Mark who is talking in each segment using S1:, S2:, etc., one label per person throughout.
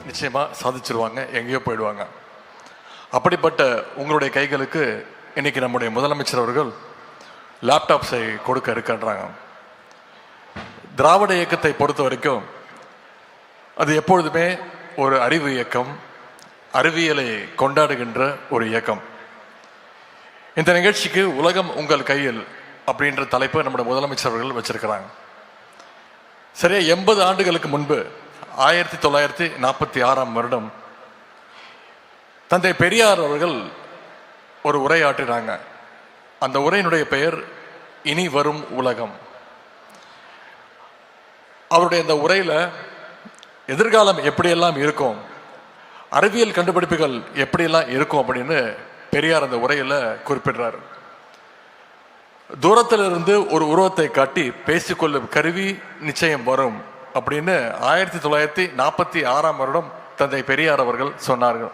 S1: நிச்சயமாக சாதிச்சிருவாங்க, எங்கேயோ போயிடுவாங்க. அப்படிப்பட்ட உங்களுடைய கைகளுக்கு இன்னைக்கு நம்முடைய முதலமைச்சர் அவர்கள் லேப்டாப்ஸை கொடுக்க இருக்கின்றாங்க. திராவிட இயக்கத்தை பொறுத்த வரைக்கும் அது எப்பொழுதுமே ஒரு அறிவு இயக்கம், அறிவியலை கொண்டாடுகின்ற ஒரு இயக்கம். இந்த நிகழ்ச்சிக்கு உலகம் உங்கள் கையில் அப்படின்ற தலைப்பு நம்முடைய முதலமைச்சர் அவர்கள் வச்சிருக்கிறாங்க. சரியா 80 ஆண்டுகளுக்கு முன்பு 1946ஆம் வருடம் தந்தை பெரியார் அவர்கள் ஒரு உரையாற்றினாங்க. அந்த உரையினுடைய பெயர் இனி வரும் உலகம். அவருடைய இந்த உரையில எதிர்காலம் எப்படியெல்லாம் இருக்கும், அறிவியல் கண்டுபிடிப்புகள் எப்படியெல்லாம் இருக்கும் அப்படின்னு பெரியார் அந்த உரையில குறிப்பிடுறார். தூரத்திலிருந்து ஒரு உருவத்தை காட்டி பேசிக்கொள்ளும் கருவி நிச்சயம் வரும் அப்படின்னு 1946ஆம் வருடம் தந்தை பெரியார் அவர்கள் சொன்னார்கள்.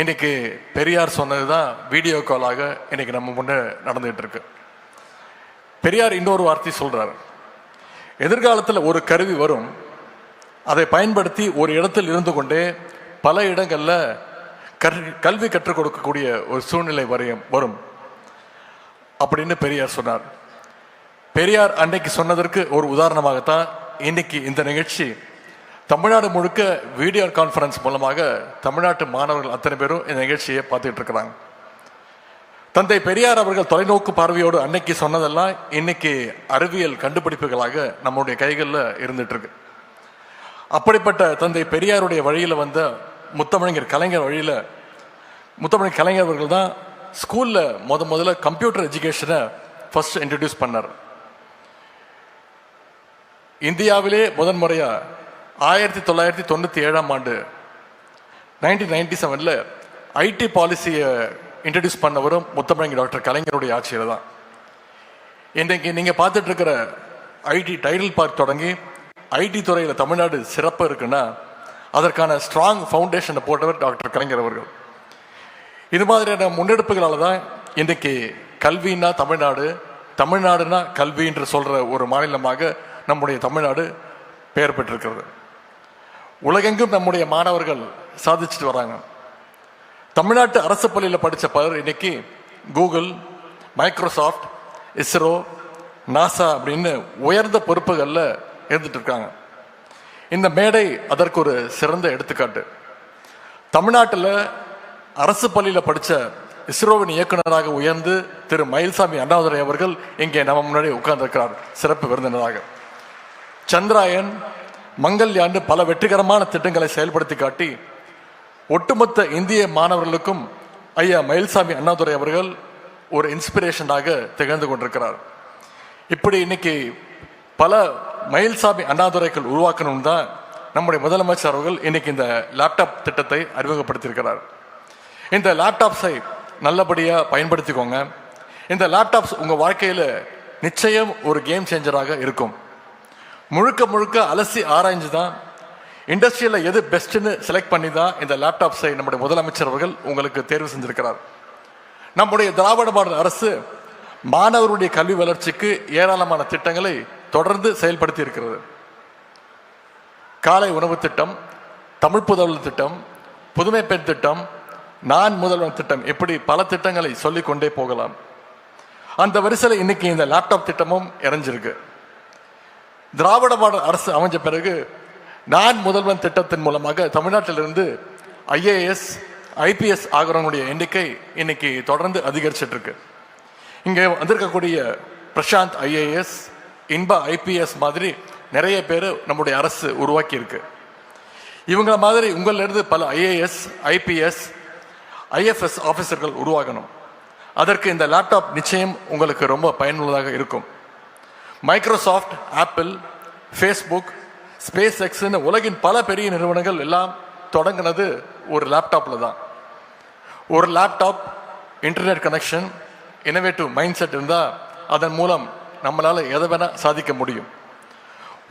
S1: இன்னைக்கு பெரியார் சொன்னதுதான் வீடியோ காலாக இன்னைக்கு நம்ம முன்னே நடந்துகிட்டு இருக்கு. பெரியார் இன்னொரு வார்த்தை சொல்றாரு, எதிர்காலத்தில் ஒரு கருவி வரும், அதை பயன்படுத்தி ஒரு இடத்தில் இருந்து கொண்டே பல இடங்கள்ல கல்வி கற்றுக் கொடுக்கக்கூடிய ஒரு சூழ்நிலை வரும் அப்படின்னு பெரியார் சொன்னார். பெரியார் அன்னைக்கு சொன்னதற்கு ஒரு உதாரணமாகத்தான் இன்னைக்கு இந்த நிகழ்ச்சி தமிழ்நாடு முழுக்க வீடியோ கான்ஃபரன்ஸ் மூலமாக தமிழ்நாட்டு மாணவர்கள் அத்தனை பேரும் இந்த நிகழ்ச்சியை பார்த்துட்டு இருக்கிறாங்க. தந்தை பெரியார் அவர்கள் தொலைநோக்கு பார்வையோடு அன்னைக்கு சொன்னதெல்லாம் இன்னைக்கு அறிவியல் கண்டுபிடிப்புகளாக நம்முடைய கைகளில் இருந்துட்டு இருக்கு. அப்படிப்பட்ட தந்தை பெரியாருடைய வழியில் வந்த முத்தமிழர் கலைஞர் வழியில் முத்தமிழர் கலைஞர் அவர்கள் தான் ஸ்கூல்ல முதல்ல கம்ப்யூட்டர் எஜுகேஷனை ஃபர்ஸ்ட் இன்ட்ரடியூஸ் பண்ணார். இந்தியாவிலே முதன்முறையா 1997ஆம் ஆண்டு 1997ல் ஐடி பாலிசியை இன்ட்ரடியூஸ் பண்ணவரும் முத்தமிழர் டாக்டர் கலைஞருடைய ஆட்சியில் தான். இன்றைக்கு நீங்க பார்த்துட்டு இருக்கிற ஐடி டைடல் பார்க் தொடங்கி ஐடி துறையில் தமிழ்நாடு சிறப்பு இருக்குன்னா அதற்கான ஸ்ட்ராங் ஃபவுண்டேஷனை போட்டவர் டாக்டர் கலைஞர் அவர்கள். இது மாதிரியான முன்னெடுப்புகளால தான் இன்றைக்கு கல்வின்னா தமிழ்நாடு, தமிழ்நாடுனா கல்வி என்று சொல்ற ஒரு மாநிலமாக நம்முடைய தமிழ்நாடு பெயர் பெற்றிருக்கிறது. உலகெங்கும் நம்முடைய மாணவர்கள் சாதிச்சுட்டு வராங்க. தமிழ்நாட்டு அரசு பள்ளியில் படித்த பலர் இன்னைக்கு கூகுள், மைக்ரோசாஃப்ட், இஸ்ரோ, நாசா அப்படின்னு உயர்ந்த பொறுப்புகளில் இருந்துட்டு இருக்காங்க. இந்த மேடை அதற்கு ஒரு சிறந்த எடுத்துக்காட்டு. தமிழ்நாட்டில் அரசு பள்ளியில் படித்த இஸ்ரோவின் இயக்குநராக உயர்ந்து திரு மயில்சாமி அண்ணாதுரை அவர்கள் இங்கே நம்ம முன்னாடி உட்கார்ந்திருக்கிறார் சிறப்பு விருந்தினராக. சந்திராயன், மங்கள்யான் பல வெற்றிகரமான திட்டங்களை செயல்படுத்தி காட்டி ஒட்டுமொத்த இந்திய மாணவர்களுக்கும் ஐயா மயில்சாமி அண்ணாதுரை அவர்கள் ஒரு இன்ஸ்பிரேஷனாக திகழ்ந்து கொண்டிருக்கிறார். இப்படி இன்னைக்கு பல மயில்சாமி அண்ணாதுரைகள் உருவாக்கணும் தான் நம்முடைய முதலமைச்சர் அவர்கள் இன்னைக்கு இந்த லேப்டாப் திட்டத்தை அறிமுகப்படுத்தியிருக்கிறார். இந்த லேப்டாப்ஸை நல்லபடியா பயன்படுத்திக்கோங்க. இந்த லேப்டாப்ஸ் உங்க வாழ்க்கையில நிச்சயம் ஒரு கேம் சேஞ்சராக இருக்கும். முழுக்க முழுக்க அலசி ஆராய்ஞ்சு தான் இண்டஸ்ட்ரியில எது பெஸ்ட்னு செலக்ட் பண்ணி தான் இந்த லேப்டாப்ஸை நம்முடைய முதலமைச்சர் அவர்கள் உங்களுக்கு தேர்வு செஞ்சிருக்கிறார். நம்முடைய திராவிட மாடல் அரசு மாணவருடைய கல்வி வளர்ச்சிக்கு ஏராளமான திட்டங்களை தொடர்ந்து செயல்படுத்தி இருக்கிறது. காலை உணவு திட்டம், தமிழ் புதல்வர் திட்டம், புதுமை பெண் திட்டம், நான் முதல்வன் திட்டம், இப்படி பல திட்டங்களை சொல்லிக் கொண்டே போகலாம். அந்த வரிசையில் இன்னைக்கு இந்த லேப்டாப் திட்டமும் இறஞ்சிருக்கு. திராவிட மாடல் அரசு அமைஞ்ச பிறகு நான் முதல்வன் திட்டத்தின் மூலமாக தமிழ்நாட்டிலிருந்து ஐஏஎஸ், ஐபிஎஸ் ஆகிறவங்களுடைய எண்ணிக்கை இன்னைக்கு தொடர்ந்து அதிகரிச்சிட்டு இருக்கு. இங்கே வந்திருக்கக்கூடிய பிரசாந்த் ஐஏஎஸ், இன்பா ஐபிஎஸ் மாதிரி நிறைய பேர் நம்முடைய அரசு உருவாக்கி இருக்கு. இவங்க மாதிரி உங்களிலிருந்து பல ஐஏஎஸ், ஐபிஎஸ், ஐஎஃப்எஸ் ஆஃபீஸர்கள் உருவாகணும். அதற்கு இந்த லேப்டாப் நிச்சயம் உங்களுக்கு ரொம்ப பயனுள்ளதாக இருக்கும். மைக்ரோசாஃப்ட், ஆப்பிள், ஃபேஸ்புக், ஸ்பேஸ் எக்ஸ்ன்னு உலகின் பல பெரிய நிறுவனங்கள் எல்லாம் தொடங்கினது ஒரு லேப்டாப்ல தான். ஒரு laptop, internet connection, innovative mind set இருந்தால் அதன் மூலம் நம்மளால எதை வேணா சாதிக்க முடியும்.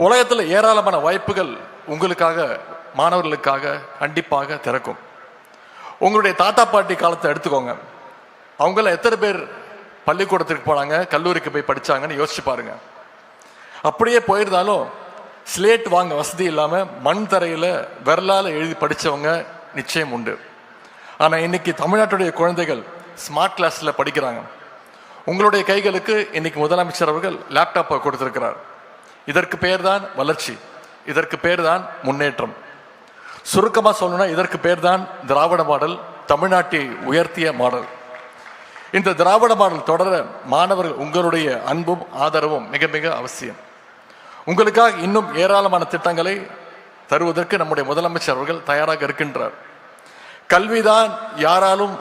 S1: உலகத்தில் ஏராளமான வாய்ப்புகள் உங்களுக்காக, மாணவர்களுக்காக கண்டிப்பாக திறக்கும். உங்களுடைய தாத்தா பாட்டி காலத்தை எடுத்துக்கோங்க. அவங்கள எத்தனை பேர் பள்ளிக்கூடத்திற்கு போனாங்க, கல்லூரிக்கு போய் படிச்சாங்கன்னு யோசிச்சு பாருங்க. அப்படியே போயிருந்தாலும் ஸ்லேட் வாங்க வசதி இல்லாமல் மண் தரையில் விரலால் எழுதி படித்தவங்க நிச்சயம் உண்டு. ஆனால் இன்னைக்கு தமிழ்நாட்டுடைய குழந்தைகள் ஸ்மார்ட் கிளாஸில் படிக்கிறாங்க. உங்களுடைய கைகளுக்கு இன்னைக்கு முதலமைச்சர் அவர்கள் லேப்டாப்பை கொடுத்திருக்கிறார். இதற்கு பேர் தான் வளர்ச்சி, இதற்கு பேர் தான் முன்னேற்றம். சுருக்கமாக சொல்லணும்னா இதற்கு பேர் தான் திராவிட மாடல், தமிழ்நாட்டை உயர்த்திய மாடல். இந்த திராவிட மாடல் தொடர மாணவர்கள் உங்களுடைய அன்பும் ஆதரவும் மிக மிக அவசியம். உங்களுக்காக இன்னும் ஏராளமான திட்டங்களை தருவதற்கு நம்முடைய முதலமைச்சர் அவர்கள் தயாராக இருக்கின்றார். கல்விதான் யாராலும்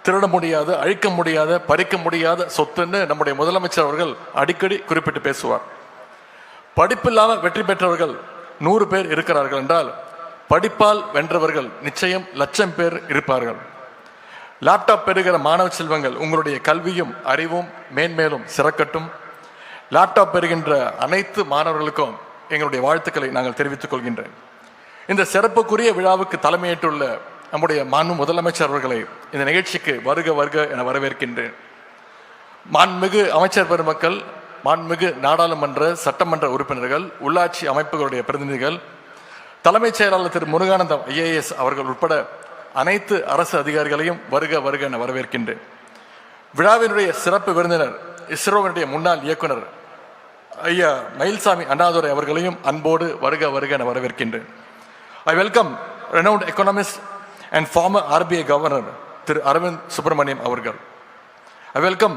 S1: திருட முடியாத, அழிக்க முடியாத, பறிக்க முடியாத சொத்துன்னு நம்முடைய முதலமைச்சர் அவர்கள் அடிக்கடி குறிப்பிட்டு பேசுவார். படிப்பில்லாமல் வெற்றி பெற்றவர்கள் 100 பேர் இருக்கிறார்கள் என்றால் படிப்பால் வென்றவர்கள் நிச்சயம் 1,00,000 பேர் இருப்பார்கள். லேப்டாப் பெறுகிற மாணவ செல்வங்கள் உங்களுடைய கல்வியும் அறிவும் மேன்மேலும் சிறக்கட்டும். லேப்டாப் பெறுகின்ற அனைத்து மாணவர்களுக்கும் எங்களுடைய வாழ்த்துக்களை நாங்கள் தெரிவித்துக் கொள்கின்றேன். இந்த சிறப்புக்குரிய விழாவுக்கு தலைமையேற்றுள்ள நம்முடைய மாண்பு முதலமைச்சர் அவர்களை இந்த நிகழ்ச்சிக்கு வருக வருக என வரவேற்கின்றேன். மாண்புமிகு அமைச்சர் பெருமக்கள், மாண்புமிகு நாடாளுமன்ற சட்டமன்ற உறுப்பினர்கள், உள்ளாட்சி அமைப்புகளுடைய பிரதிநிதிகள், தலைமைச் செயலாளர் திரு முருகானந்தம் IAS அவர்கள் உட்பட அனைத்து அரசு அதிகாரிகளையும் வருக வருக என வரவேற்கின்றேன். விழாவினுடைய சிறப்பு விருந்தினர் இஸ்ரோவினுடைய முன்னாள் இயக்குனர் ஐயா மயில்சாமி அண்ணாதுரை அவர்களையும் அன்போடு வருக வருக என வரவேற்கின்றேன். I welcome renowned economist and former RBI governor திரு அரவிந்த் சுப்பிரமணியம் அவர்கள். I welcome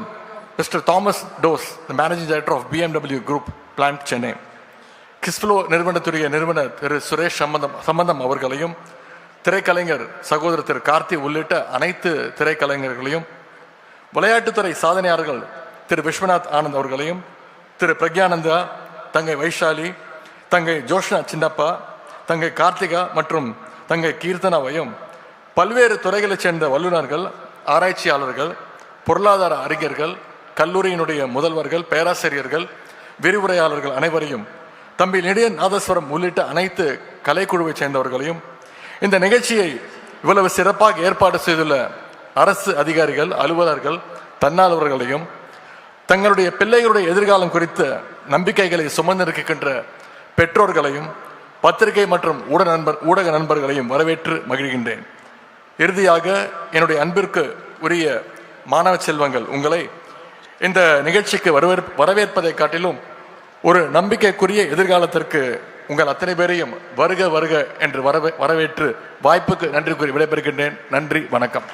S1: Mr. Thomas Dose, the managing director of BMW Group Plant Chennai. கிஸ்ஃப்ளோ நிறுவனத்துடைய நிறுவனர் திரு சுரேஷ் சம்பந்தம் அவர்களையும், திரைக்கலைஞர் சகோதரர் திரு கார்த்தி உள்ளிட்ட அனைத்து திரைக்கலைஞர்களையும், விளையாட்டுத்துறை சாதனையாளர்கள் திரு விஸ்வநாத் ஆனந்த் அவர்களையும், திரு பிரக்யானந்தா, தங்கை வைஷாலி, தங்கை ஜோஷ்னா சின்னப்பா, தங்கை கார்த்திகா மற்றும் தங்கை கீர்த்தனாவையும், பல்வேறு துறைகளைச் சேர்ந்த வல்லுநர்கள், ஆராய்ச்சியாளர்கள், பொருளாதார அறிஞர்கள், கல்லூரியினுடைய முதல்வர்கள், பேராசிரியர்கள், விரிவுரையாளர்கள் அனைவரையும், தம்பி நெடியன் நாதஸ்வரம் உள்ளிட்ட அனைத்து கலைக்குழுவை சேர்ந்தவர்களையும், இந்த நிகழ்ச்சியை இவ்வளவு சிறப்பாக ஏற்பாடு செய்துள்ள அரசு அதிகாரிகள், அலுவலர்கள், தன்னார்வலர்களையும், தங்களுடைய பிள்ளைகளுடைய எதிர்காலம் குறித்த நம்பிக்கைகளை சுமந்திருக்கின்ற பெற்றோர்களையும், பத்திரிகை மற்றும் ஊடக நண்பர்களையும் வரவேற்று மகிழ்கின்றேன். இறுதியாக என்னுடைய அன்பிற்கு உரிய மாணவ செல்வங்கள், உங்களை இந்த நிகழ்ச்சிக்கு வரவேற்பதை காட்டிலும் ஒரு நம்பிக்கைக்குரிய எதிர்காலத்திற்கு உங்கள் அத்தனை பேரையும் வருக வருக என்று வரவேற்று வாய்ப்புக்கு நன்றி கூறி விடைபெறுகின்றேன். நன்றி, வணக்கம்.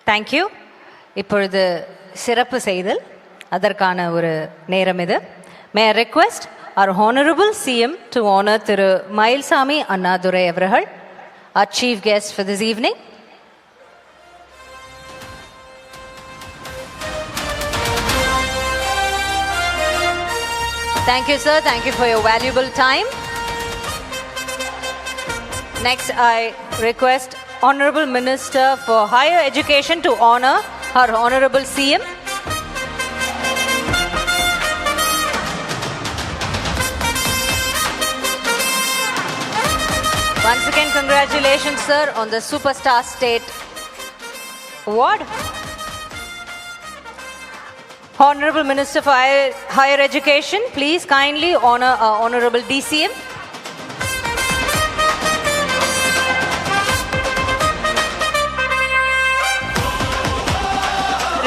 S2: தேங்க்யூ. இப்பொழுது சிறப்பு செய்தல், அதற்கான ஒரு நேரம் இது. May I request our Honorable CM to honor Thiru Mailsami Annadurai அவர்கள், our chief guest for this evening. Thank you, sir. Thank you for your valuable time. Next, I request Honorable Minister for Higher Education to honor her Honorable CM. Once again, congratulations, sir, on the Superstar State Award. Honorable Minister for Higher Education, please kindly honor our Honorable DCM.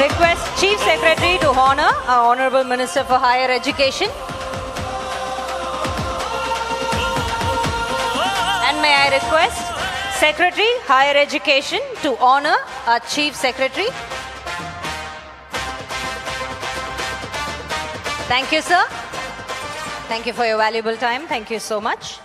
S2: Request Chief Secretary to honor our Honorable Minister for Higher Education. And may I request Secretary Higher Education to honor our Chief Secretary. Thank you, sir. Thank you for your valuable time. Thank you so much.